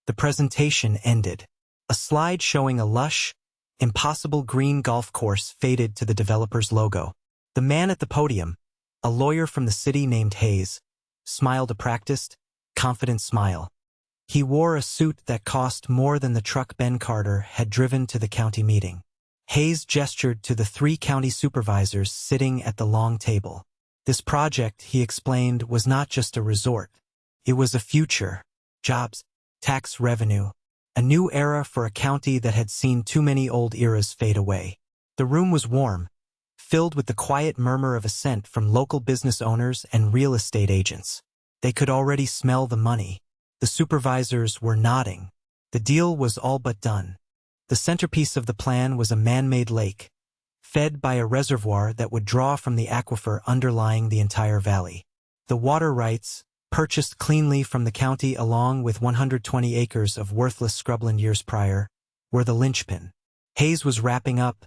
The presentation ended. A slide showing a lush, impossible green golf course faded to the developer's logo. The man at the podium, a lawyer from the city named Hayes, smiled a practiced, confident smile. He wore a suit that cost more than the truck Ben Carter had driven to the county meeting. Hayes gestured to the 3 county supervisors sitting at the long table. This project, he explained, was not just a resort. It was a future, jobs, tax revenue, a new era for a county that had seen too many old eras fade away. The room was warm, filled with the quiet murmur of assent from local business owners and real estate agents. They could already smell the money. The supervisors were nodding. The deal was all but done. The centerpiece of the plan was a man-made lake, fed by a reservoir that would draw from the aquifer underlying the entire valley. The water rights, purchased cleanly from the county along with 120 acres of worthless scrubland years prior, were the linchpin. Hayes was wrapping up,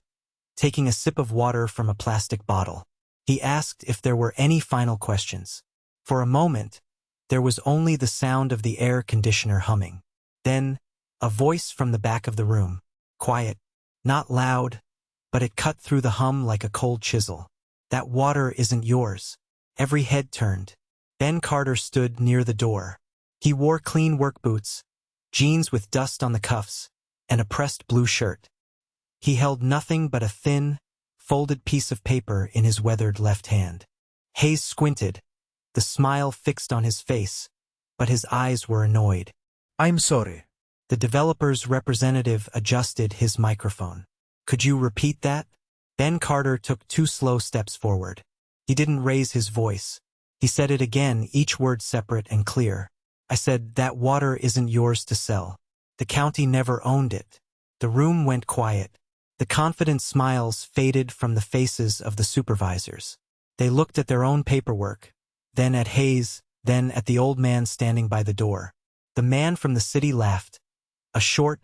taking a sip of water from a plastic bottle. He asked if there were any final questions. For a moment, there was only the sound of the air conditioner humming. Then, a voice from the back of the room, quiet, not loud, but it cut through the hum like a cold chisel. That water isn't yours. Every head turned. Ben Carter stood near the door. He wore clean work boots, jeans with dust on the cuffs, and a pressed blue shirt. He held nothing but a thin, folded piece of paper in his weathered left hand. Hayes squinted, the smile fixed on his face, but his eyes were annoyed. I'm sorry. The developer's representative adjusted his microphone. Could you repeat that? Ben Carter took 2 slow steps forward. He didn't raise his voice. He said it again, each word separate and clear. I said, that water isn't yours to sell. The county never owned it. The room went quiet. The confident smiles faded from the faces of the supervisors. They looked at their own paperwork, then at Hayes, then at the old man standing by the door. The man from the city laughed. A short,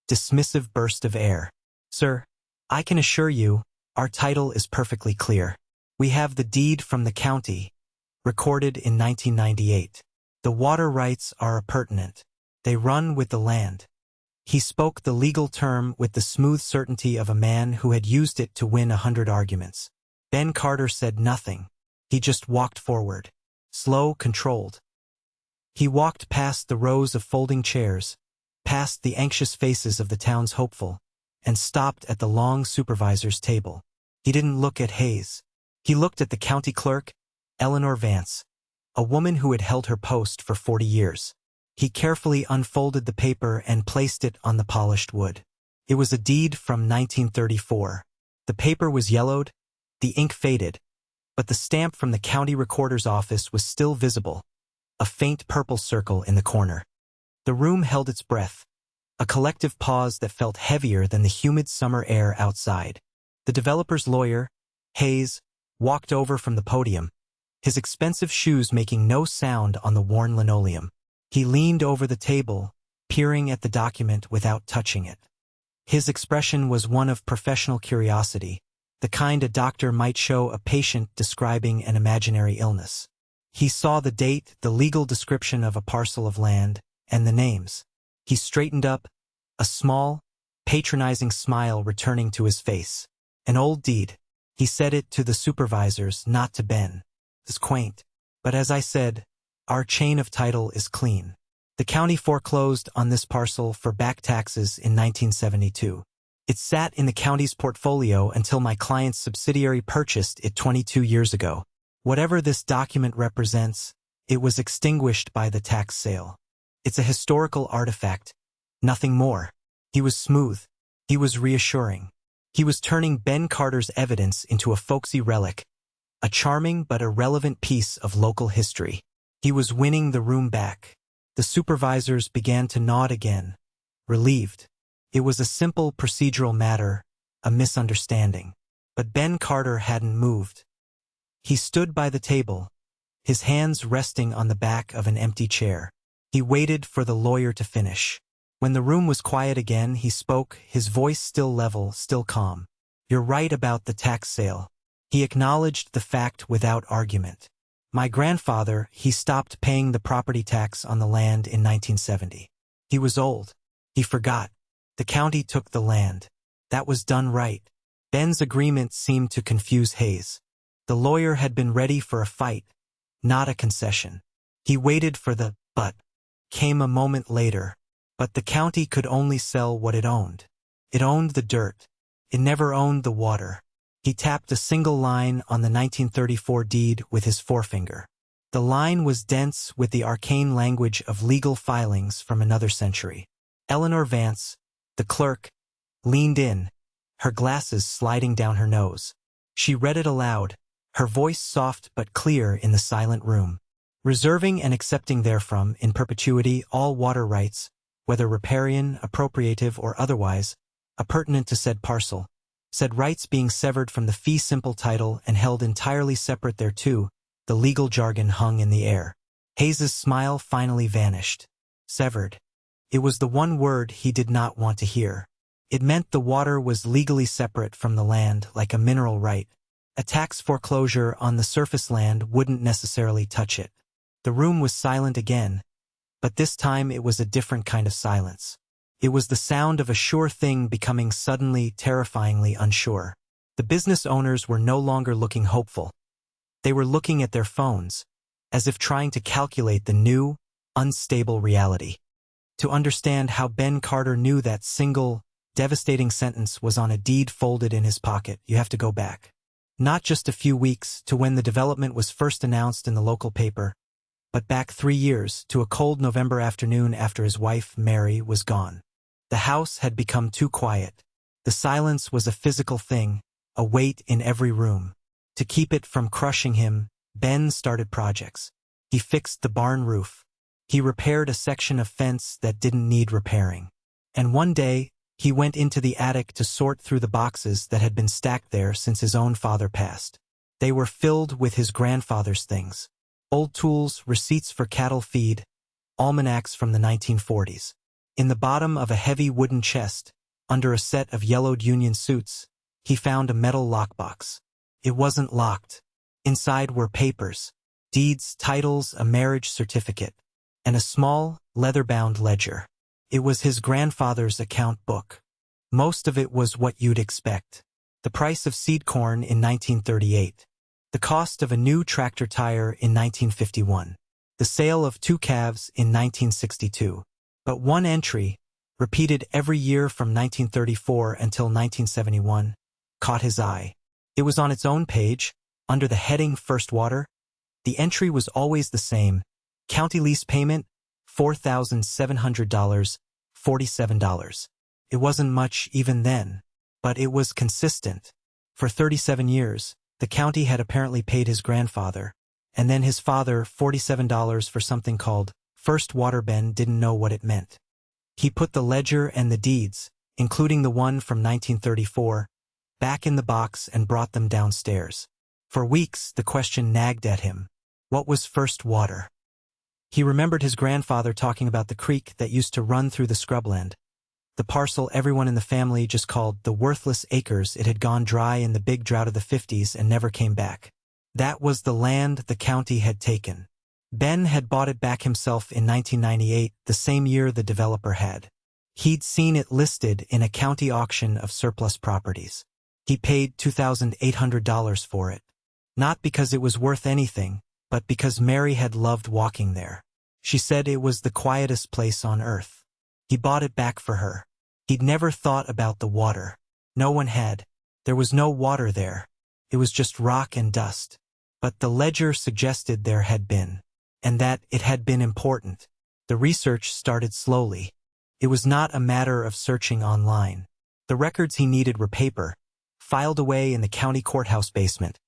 dismissive burst of air. Sir, I can assure you, our title is perfectly clear. We have the deed from the county, recorded in 1998. The water rights are appurtenant. They run with the land. He spoke the legal term with the smooth certainty of a man who had used it to win 100 arguments. Ben Carter said nothing. He just walked forward, slow, controlled. He walked past the rows of folding chairs, past the anxious faces of the town's hopeful, and stopped at the long supervisor's table. He didn't look at Hayes. He looked at the county clerk, Eleanor Vance, a woman who had held her post for 40 years. He carefully unfolded the paper and placed it on the polished wood. It was a deed from 1934. The paper was yellowed, the ink faded, but the stamp from the county recorder's office was still visible, a faint purple circle in the corner. The room held its breath, a collective pause that felt heavier than the humid summer air outside. The developer's lawyer, Hayes, walked over from the podium, his expensive shoes making no sound on the worn linoleum. He leaned over the table, peering at the document without touching it. His expression was one of professional curiosity, the kind a doctor might show a patient describing an imaginary illness. He saw the date, the legal description of a parcel of land, and the names. He straightened up, a small, patronizing smile returning to his face. An old deed. He said it to the supervisors, not to Ben. It's quaint. But as I said, our chain of title is clean. The county foreclosed on this parcel for back taxes in 1972. It sat in the county's portfolio until my client's subsidiary purchased it 22 years ago. Whatever this document represents, it was extinguished by the tax sale. It's a historical artifact, nothing more. He was smooth. He was reassuring. He was turning Ben Carter's evidence into a folksy relic, a charming but irrelevant piece of local history. He was winning the room back. The supervisors began to nod again, relieved. It was a simple procedural matter, a misunderstanding. But Ben Carter hadn't moved. He stood by the table, his hands resting on the back of an empty chair. He waited for the lawyer to finish. When the room was quiet again, he spoke, his voice still level, still calm. You're right about the tax sale. He acknowledged the fact without argument. My grandfather, he stopped paying the property tax on the land in 1970. He was old. He forgot. The county took the land. That was done right. Ben's agreement seemed to confuse Hayes. The lawyer had been ready for a fight, not a concession. He waited for the but came a moment later. But the county could only sell what it owned. It owned the dirt. It never owned the water. He tapped a single line on the 1934 deed with his forefinger. The line was dense with the arcane language of legal filings from another century. Eleanor Vance, the clerk, leaned in, her glasses sliding down her nose. She read it aloud, her voice soft but clear in the silent room. Reserving and accepting therefrom, in perpetuity, all water rights, whether riparian, appropriative, or otherwise, appurtenant to said parcel, said rights being severed from the fee simple title and held entirely separate thereto, the legal jargon hung in the air. Hayes's smile finally vanished. Severed. It was the one word he did not want to hear. It meant the water was legally separate from the land like a mineral right. A tax foreclosure on the surface land wouldn't necessarily touch it. The room was silent again, but this time it was a different kind of silence. It was the sound of a sure thing becoming suddenly, terrifyingly unsure. The business owners were no longer looking hopeful. They were looking at their phones, as if trying to calculate the new, unstable reality. To understand how Ben Carter knew that single, devastating sentence was on a deed folded in his pocket, you have to go back. Not just a few weeks to when the development was first announced in the local paper, but back 3 years to a cold November afternoon after his wife, Mary, was gone. The house had become too quiet. The silence was a physical thing, a weight in every room. To keep it from crushing him, Ben started projects. He fixed the barn roof. He repaired a section of fence that didn't need repairing. And one day, he went into the attic to sort through the boxes that had been stacked there since his own father passed. They were filled with his grandfather's things. Old tools, receipts for cattle feed, almanacs from the 1940s. In the bottom of a heavy wooden chest, under a set of yellowed Union suits, he found a metal lockbox. It wasn't locked. Inside were papers, deeds, titles, a marriage certificate, and a small, leather-bound ledger. It was his grandfather's account book. Most of it was what you'd expect. The price of seed corn in 1938. The cost of a new tractor tire in 1951. The sale of 2 calves in 1962. But one entry, repeated every year from 1934 until 1971, caught his eye. It was on its own page, under the heading First Water. The entry was always the same. County lease payment, $4,700, $47. It wasn't much even then, but it was consistent. For 37 years, the county had apparently paid his grandfather, and then his father $47 for something called First Water. Ben didn't know what it meant. He put the ledger and the deeds, including the one from 1934, back in the box and brought them downstairs. For weeks, the question nagged at him. What was First Water? He remembered his grandfather talking about the creek that used to run through the scrubland. The parcel everyone in the family just called the worthless acres. It had gone dry in the big drought of the 50s and never came back. That was the land the county had taken. Ben had bought it back himself in 1998, the same year the developer had. He'd seen it listed in a county auction of surplus properties. He paid $2,800 for it. Not because it was worth anything, but because Mary had loved walking there. She said it was the quietest place on earth. He bought it back for her. He'd never thought about the water. No one had. There was no water there. It was just rock and dust. But the ledger suggested there had been. And that it had been important. The research started slowly. It was not a matter of searching online. The records he needed were paper, filed away in the county courthouse basement,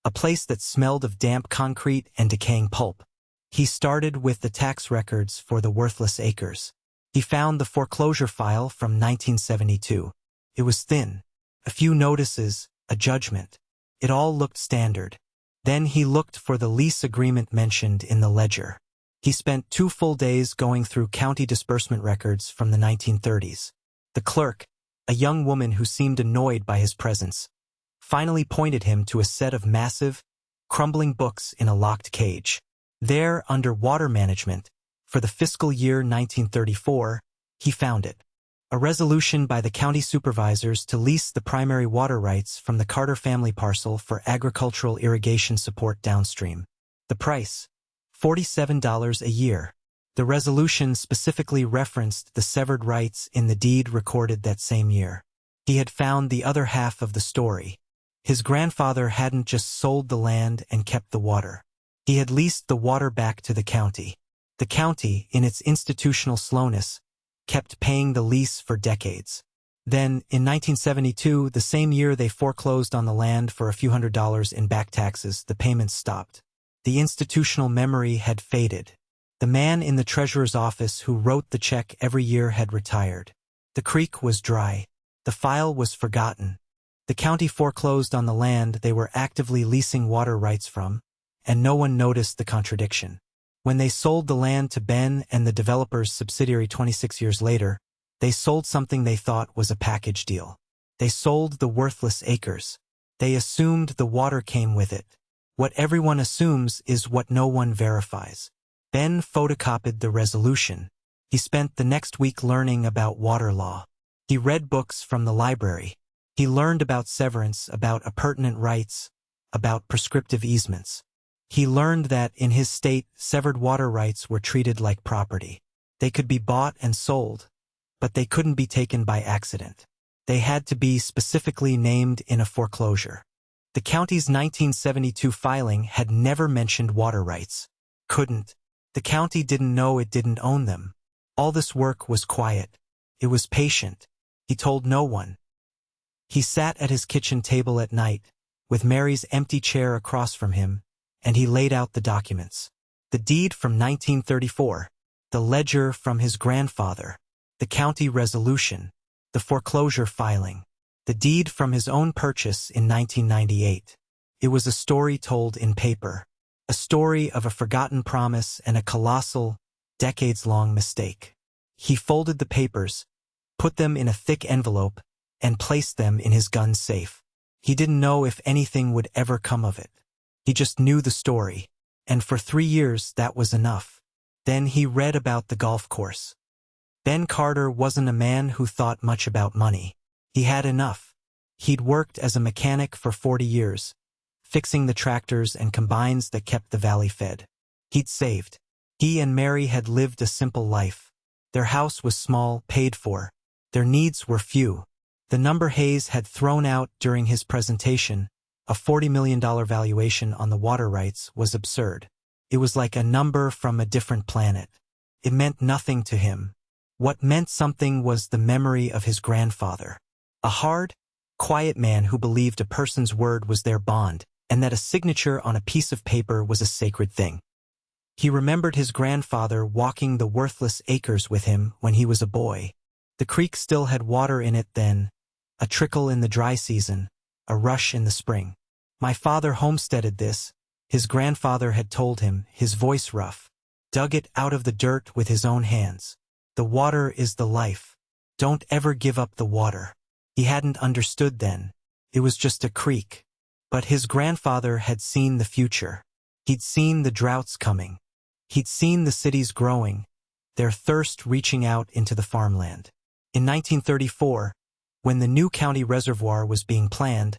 a place that smelled of damp concrete and decaying pulp. He started with the tax records for the worthless acres. He found the foreclosure file from 1972. It was thin. A few notices, a judgment. It all looked standard. Then he looked for the lease agreement mentioned in the ledger. He spent 2 full days going through county disbursement records from the 1930s. The clerk, a young woman who seemed annoyed by his presence, finally pointed him to a set of massive, crumbling books in a locked cage. There, under water management, for the fiscal year 1934, He found it. A resolution by the county supervisors to lease the primary water rights from the Carter family parcel for agricultural irrigation support downstream. The price: $47 a year. The resolution specifically referenced the severed rights in the deed recorded that same year. He had found the other half of the story. His grandfather hadn't just sold the land and kept the water. He had leased the water back to the county. The county, in its institutional slowness, kept paying the lease for decades. Then, in 1972, the same year they foreclosed on the land for a few $100s in back taxes, the payments stopped. The institutional memory had faded. The man in the treasurer's office who wrote the check every year had retired. The creek was dry. The file was forgotten. The county foreclosed on the land they were actively leasing water rights from, and no one noticed the contradiction. When they sold the land to Ben and the developer's subsidiary 26 years later, they sold something they thought was a package deal. They sold the worthless acres. They assumed the water came with it. What everyone assumes is what no one verifies. Ben photocopied the resolution. He spent the next week learning about water law. He read books from the library. He learned about severance, about appurtenant rights, about prescriptive easements. He learned that, in his state, severed water rights were treated like property. They could be bought and sold, but they couldn't be taken by accident. They had to be specifically named in a foreclosure. The county's 1972 filing had never mentioned water rights. Couldn't. The county didn't know it didn't own them. All this work was quiet. It was patient. He told no one. He sat at his kitchen table at night, with Mary's empty chair across from him, and he laid out the documents. The deed from 1934, the ledger from his grandfather, the county resolution, the foreclosure filing, the deed from his own purchase in 1998. It was a story told in paper, a story of a forgotten promise and a colossal, decades-long mistake. He folded the papers, put them in a thick envelope, and placed them in his gun safe. He didn't know if anything would ever come of it. He just knew the story, and for 3 years that was enough. Then he read about the golf course. Ben Carter wasn't a man who thought much about money. He had enough. He'd worked as a mechanic for 40 years, fixing the tractors and combines that kept the valley fed. He'd saved. He and Mary had lived a simple life. Their house was small, paid for. Their needs were few. The number Hayes had thrown out during his presentation, a $40 million valuation on the water rights, was absurd. It was like a number from a different planet. It meant nothing to him. What meant something was the memory of his grandfather. A hard, quiet man who believed a person's word was their bond, and that a signature on a piece of paper was a sacred thing. He remembered his grandfather walking the worthless acres with him when he was a boy. The creek still had water in it then, a trickle in the dry season, a rush in the spring. My father homesteaded this, his grandfather had told him, his voice rough. Dug it out of the dirt with his own hands. The water is the life. Don't ever give up the water. He hadn't understood then. It was just a creek. But his grandfather had seen the future. He'd seen the droughts coming. He'd seen the cities growing, their thirst reaching out into the farmland. In 1934, when the new county reservoir was being planned,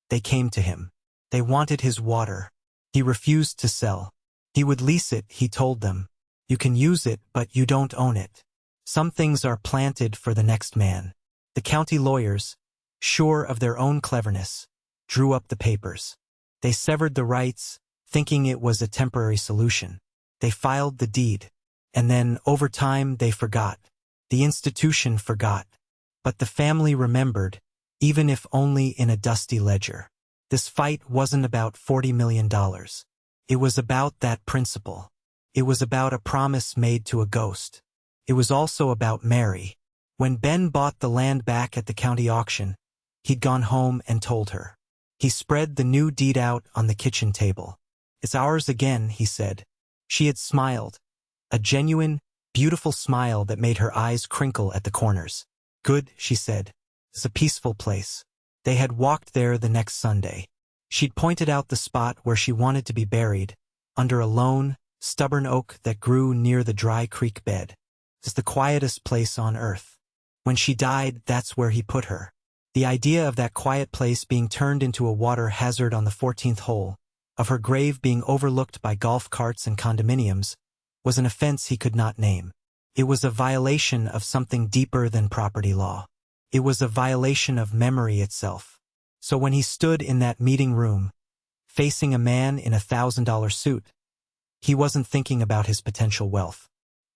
they came to him. They wanted his water. He refused to sell. He would lease it, he told them. You can use it, but you don't own it. Some things are planted for the next man. The county lawyers, sure of their own cleverness, drew up the papers. They severed the rights, thinking it was a temporary solution. They filed the deed. And then, over time, they forgot. The institution forgot. But the family remembered, even if only in a dusty ledger. This fight wasn't about $40 million. It was about that principle. It was about a promise made to a ghost. It was also about Mary. When Ben bought the land back at the county auction, he'd gone home and told her. He spread the new deed out on the kitchen table. It's ours again, he said. She had smiled. A genuine, beautiful smile that made her eyes crinkle at the corners. Good, she said. It's a peaceful place. They had walked there the next Sunday. She'd pointed out the spot where she wanted to be buried, under a lone, stubborn oak that grew near the dry creek bed. It's the quietest place on earth. When she died, that's where he put her. The idea of that quiet place being turned into a water hazard on the 14th hole, of her grave being overlooked by golf carts and condominiums, was an offense he could not name. It was a violation of something deeper than property law. It was a violation of memory itself. So when he stood in that meeting room, facing a man in $1,000 suit, he wasn't thinking about his potential wealth.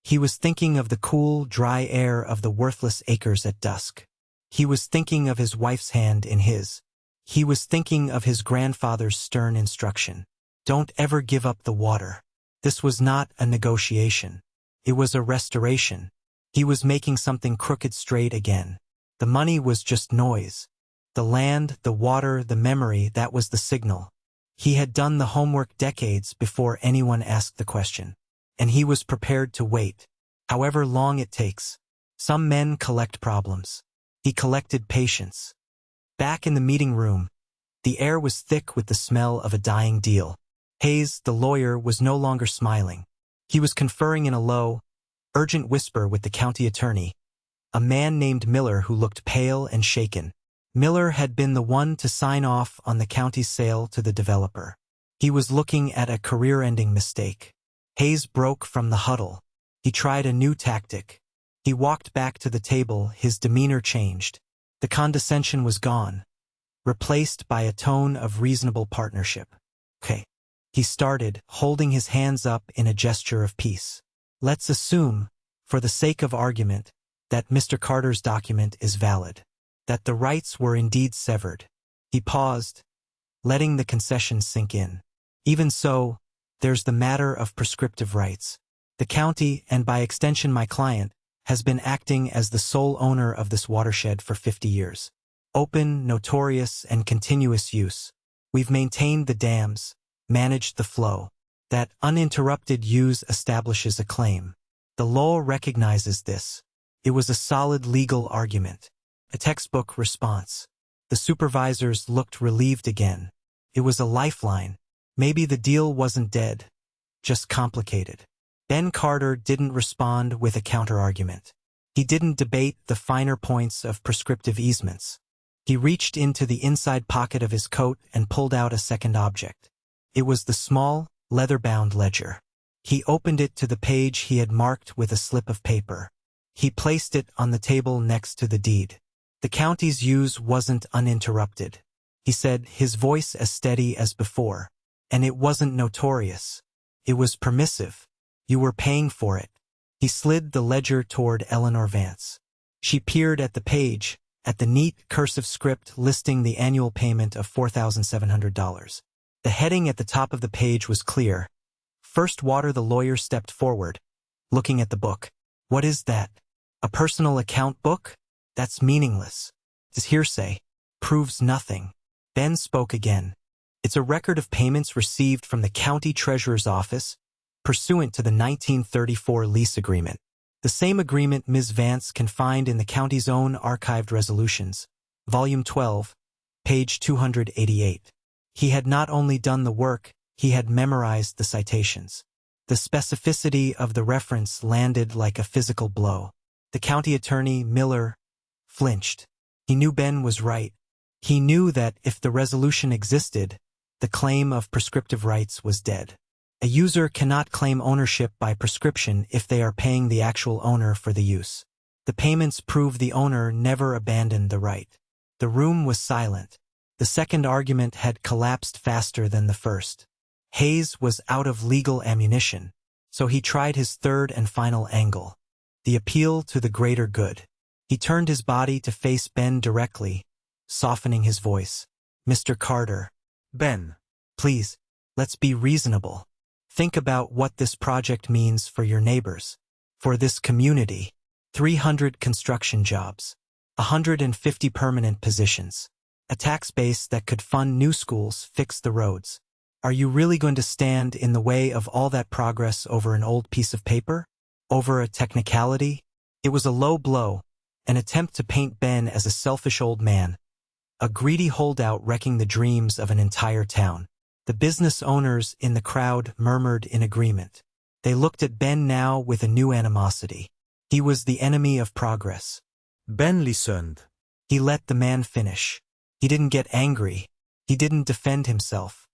He was thinking of the cool, dry air of the worthless acres at dusk. He was thinking of his wife's hand in his. He was thinking of his grandfather's stern instruction. Don't ever give up the water. This was not a negotiation. It was a restoration. He was making something crooked straight again. The money was just noise. The land, the water, the memory, that was the signal. He had done the homework decades before anyone asked the question. And he was prepared to wait, however long it takes. Some men collect problems. He collected patience. Back in the meeting room, the air was thick with the smell of a dying deal. Hayes, the lawyer, was no longer smiling. He was conferring in a low, urgent whisper with the county attorney, a man named Miller who looked pale and shaken. Miller had been the one to sign off on the county's sale to the developer. He was looking at a career-ending mistake. Hayes broke from the huddle. He tried a new tactic. He walked back to the table, his demeanor changed. The condescension was gone, replaced by a tone of reasonable partnership. Okay. He started, holding his hands up in a gesture of peace. Let's assume, for the sake of argument, that Mr. Carter's document is valid, that the rights were indeed severed. He paused, letting the concession sink in. Even so, there's the matter of prescriptive rights. The county, and by extension my client, has been acting as the sole owner of this watershed for 50 years. Open, notorious, and continuous use. We've maintained the dams, managed the flow. That uninterrupted use establishes a claim. The law recognizes this. It was a solid legal argument. A textbook response. The supervisors looked relieved again. It was a lifeline. Maybe the deal wasn't dead, just complicated. Ben Carter didn't respond with a counter-argument. He didn't debate the finer points of prescriptive easements. He reached into the inside pocket of his coat and pulled out a second object. It was the small, leather-bound ledger. He opened it to the page he had marked with a slip of paper. He placed it on the table next to the deed. The county's use wasn't uninterrupted. He said, his voice as steady as before. And it wasn't notorious. It was permissive. You were paying for it. He slid the ledger toward Eleanor Vance. She peered at the page, at the neat, cursive script listing the annual payment of $4,700. The heading at the top of the page was clear. First Water. The lawyer stepped forward, looking at the book. What is that? A personal account book? That's meaningless. It's hearsay. Proves nothing. Ben spoke again. It's a record of payments received from the county treasurer's office, pursuant to the 1934 lease agreement. The same agreement Ms. Vance can find in the county's own archived resolutions, Volume 12, page 288. He had not only done the work, he had memorized the citations. The specificity of the reference landed like a physical blow. The county attorney, Miller, flinched. He knew Ben was right. He knew that if the resolution existed, the claim of prescriptive rights was dead. A user cannot claim ownership by prescription if they are paying the actual owner for the use. The payments prove the owner never abandoned the right. The room was silent. The second argument had collapsed faster than the first. Hayes was out of legal ammunition, so he tried his third and final angle. The appeal to the greater good. He turned his body to face Ben directly, softening his voice. Mr. Carter. Ben. Please, let's be reasonable. Think about what this project means for your neighbors, for this community. 300 construction jobs, 150 permanent positions, a tax base that could fund new schools, fix the roads. Are you really going to stand in the way of all that progress over an old piece of paper? Over a technicality? It was a low blow, an attempt to paint Ben as a selfish old man, a greedy holdout wrecking the dreams of an entire town. The business owners in the crowd murmured in agreement. They looked at Ben now with a new animosity. He was the enemy of progress. Ben listened. He let the man finish. He didn't get angry. He didn't defend himself.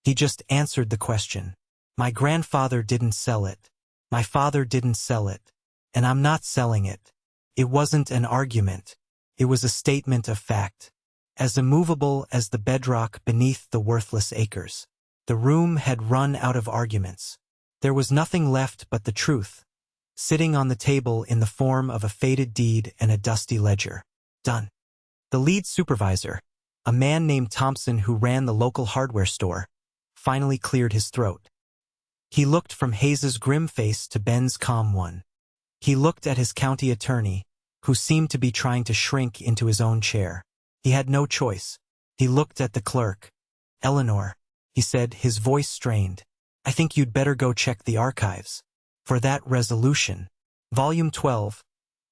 He just answered the question. My grandfather didn't sell it. My father didn't sell it. And I'm not selling it. It wasn't an argument. It was a statement of fact. As immovable as the bedrock beneath the worthless acres. The room had run out of arguments. There was nothing left but the truth, sitting on the table in the form of a faded deed and a dusty ledger. Done. The lead supervisor, a man named Thompson who ran the local hardware store, finally cleared his throat. He looked from Hayes's grim face to Ben's calm one. He looked at his county attorney, who seemed to be trying to shrink into his own chair. He had no choice. He looked at the clerk. Eleanor, he said, his voice strained. I think you'd better go check the archives. For that resolution. Volume 12,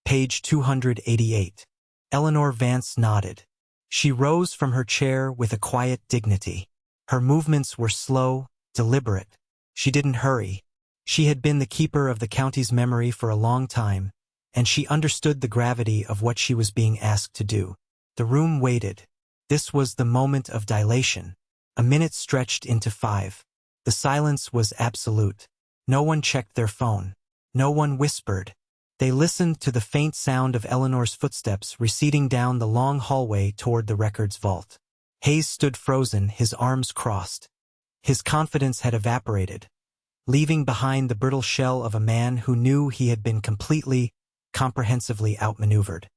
page 288. Eleanor Vance nodded. She rose from her chair with a quiet dignity. Her movements were slow, deliberate. She didn't hurry. She had been the keeper of the county's memory for a long time, and she understood the gravity of what she was being asked to do. The room waited. This was the moment of dilation. A minute stretched into 5. The silence was absolute. No one checked their phone. No one whispered. They listened to the faint sound of Eleanor's footsteps receding down the long hallway toward the records vault. Hayes stood frozen, his arms crossed. His confidence had evaporated, leaving behind the brittle shell of a man who knew he had been completely, comprehensively outmaneuvered.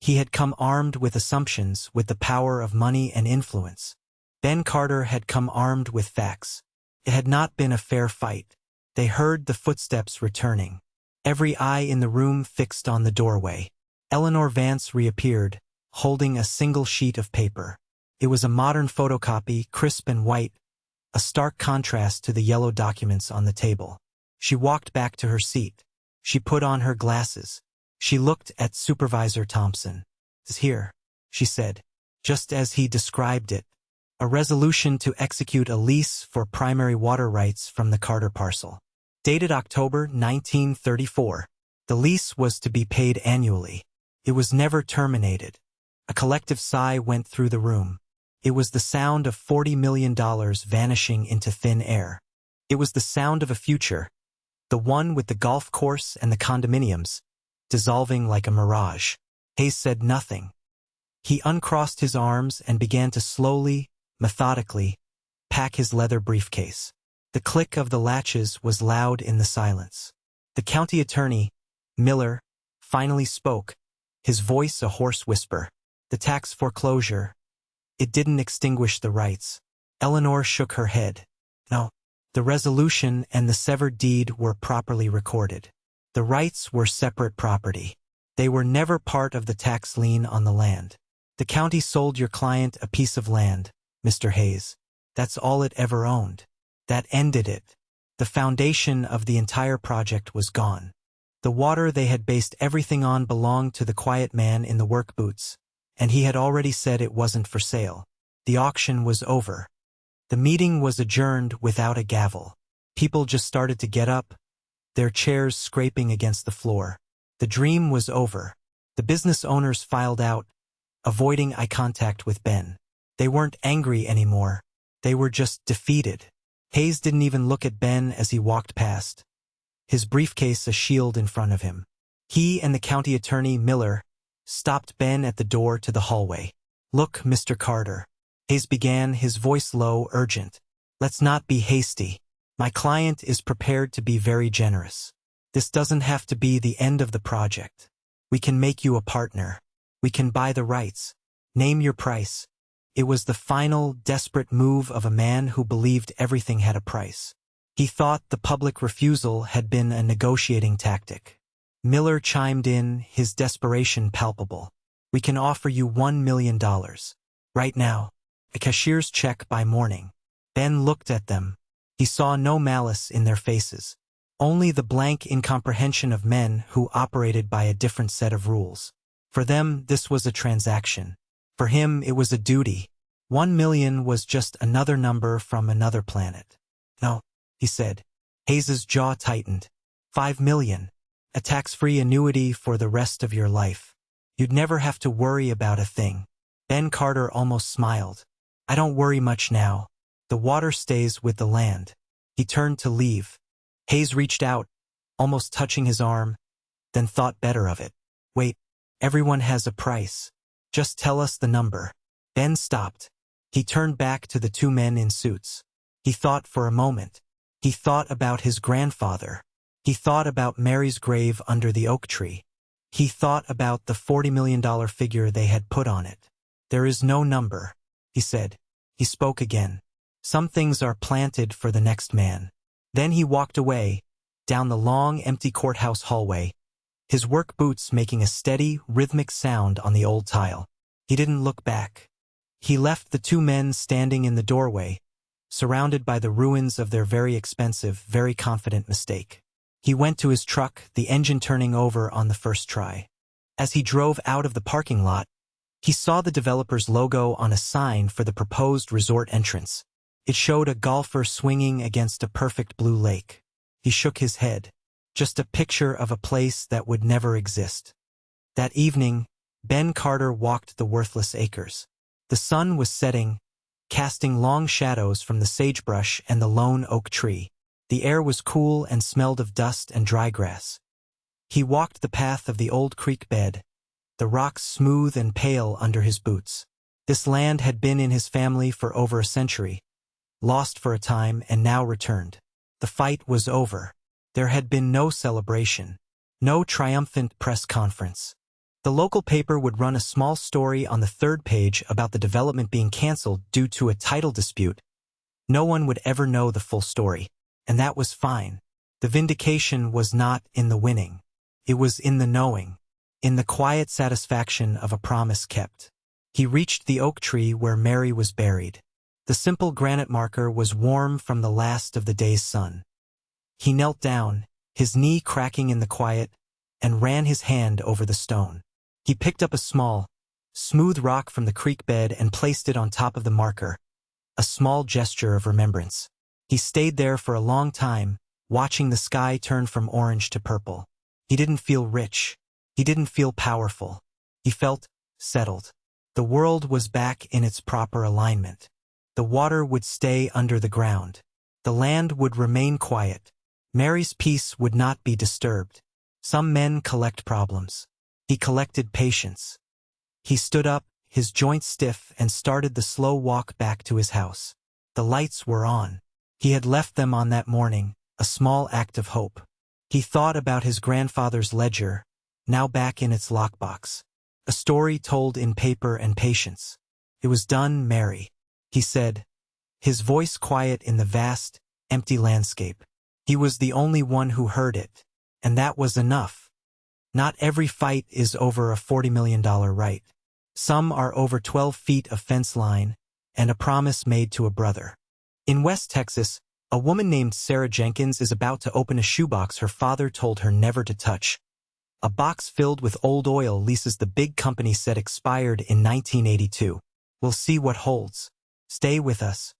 He had come armed with assumptions, with the power of money and influence. Ben Carter had come armed with facts. It had not been a fair fight. They heard the footsteps returning. Every eye in the room fixed on the doorway. Eleanor Vance reappeared, holding a single sheet of paper. It was a modern photocopy, crisp and white, a stark contrast to the yellow documents on the table. She walked back to her seat. She put on her glasses. She looked at Supervisor Thompson. "It's here," she said, just as he described it. A resolution to execute a lease for primary water rights from the Carter parcel. Dated October 1934. The lease was to be paid annually. It was never terminated. A collective sigh went through the room. It was the sound of $40 million vanishing into thin air. It was the sound of a future, the one with the golf course and the condominiums, dissolving like a mirage. Hayes said nothing. He uncrossed his arms and began to slowly, methodically, pack his leather briefcase. The click of the latches was loud in the silence. The county attorney, Miller, finally spoke, his voice a hoarse whisper. The tax foreclosure. It didn't extinguish the rights. Eleanor shook her head. No. The resolution and the severed deed were properly recorded. The rights were separate property. They were never part of the tax lien on the land. The county sold your client a piece of land, Mr. Hayes. That's all it ever owned. That ended it. The foundation of the entire project was gone. The water they had based everything on belonged to the quiet man in the work boots, and he had already said it wasn't for sale. The auction was over. The meeting was adjourned without a gavel. People just started to get up, their chairs scraping against the floor. The dream was over. The business owners filed out, avoiding eye contact with Ben. They weren't angry anymore. They were just defeated. Hayes didn't even look at Ben as he walked past, his briefcase a shield in front of him. He and the county attorney, Miller, stopped Ben at the door to the hallway. "Look, Mr. Carter," Hayes began, his voice low, urgent. "Let's not be hasty. My client is prepared to be very generous. This doesn't have to be the end of the project. We can make you a partner. We can buy the rights. Name your price." It was the final, desperate move of a man who believed everything had a price. He thought the public refusal had been a negotiating tactic. Miller chimed in, his desperation palpable. "We can offer you $1 million. Right now. A cashier's check by morning." Ben looked at them. He saw no malice in their faces. Only the blank incomprehension of men who operated by a different set of rules. For them, this was a transaction. For him, it was a duty. 1 million was just another number from another planet. "No," he said. Hayes's jaw tightened. 5 million. A tax-free annuity for the rest of your life. You'd never have to worry about a thing. Ben Carter almost smiled. I don't worry much now. The water stays with the land. He turned to leave. Hayes reached out, almost touching his arm, then thought better of it. Wait, everyone has a price. Just tell us the number. Ben stopped. He turned back to the two men in suits. He thought for a moment. He thought about his grandfather. He thought about Mary's grave under the oak tree. He thought about the $40 million figure they had put on it. There is no number, he said. He spoke again. Some things are planted for the next man. Then he walked away, down the long, empty courthouse hallway, his work boots making a steady, rhythmic sound on the old tile. He didn't look back. He left the two men standing in the doorway, surrounded by the ruins of their very expensive, very confident mistake. He went to his truck, the engine turning over on the first try. As he drove out of the parking lot, he saw the developer's logo on a sign for the proposed resort entrance. It showed a golfer swinging against a perfect blue lake. He shook his head. Just a picture of a place that would never exist. That evening, Ben Carter walked the worthless acres. The sun was setting, casting long shadows from the sagebrush and the lone oak tree. The air was cool and smelled of dust and dry grass. He walked the path of the old creek bed, the rocks smooth and pale under his boots. This land had been in his family for over a century, lost for a time and now returned. The fight was over. There had been no celebration, no triumphant press conference. The local paper would run a small story on the third page about the development being canceled due to a title dispute. No one would ever know the full story, and that was fine. The vindication was not in the winning. It was in the knowing, in the quiet satisfaction of a promise kept. He reached the oak tree where Mary was buried. The simple granite marker was warm from the last of the day's sun. He knelt down, his knee cracking in the quiet, and ran his hand over the stone. He picked up a small, smooth rock from the creek bed and placed it on top of the marker, a small gesture of remembrance. He stayed there for a long time, watching the sky turn from orange to purple. He didn't feel rich. He didn't feel powerful. He felt settled. The world was back in its proper alignment. The water would stay under the ground. The land would remain quiet. Mary's peace would not be disturbed. Some men collect problems. He collected patience. He stood up, his joints stiff, and started the slow walk back to his house. The lights were on. He had left them on that morning, a small act of hope. He thought about his grandfather's ledger, now back in its lockbox. A story told in paper and patience. It was done, Mary, he said, his voice quiet in the vast, empty landscape. He was the only one who heard it, and that was enough. Not every fight is over a $40 million right. Some are over 12 feet of fence line and a promise made to a brother. In West Texas, a woman named Sarah Jenkins is about to open a shoebox her father told her never to touch. A box filled with old oil leases the big company said expired in 1982. We'll see what holds. Stay with us.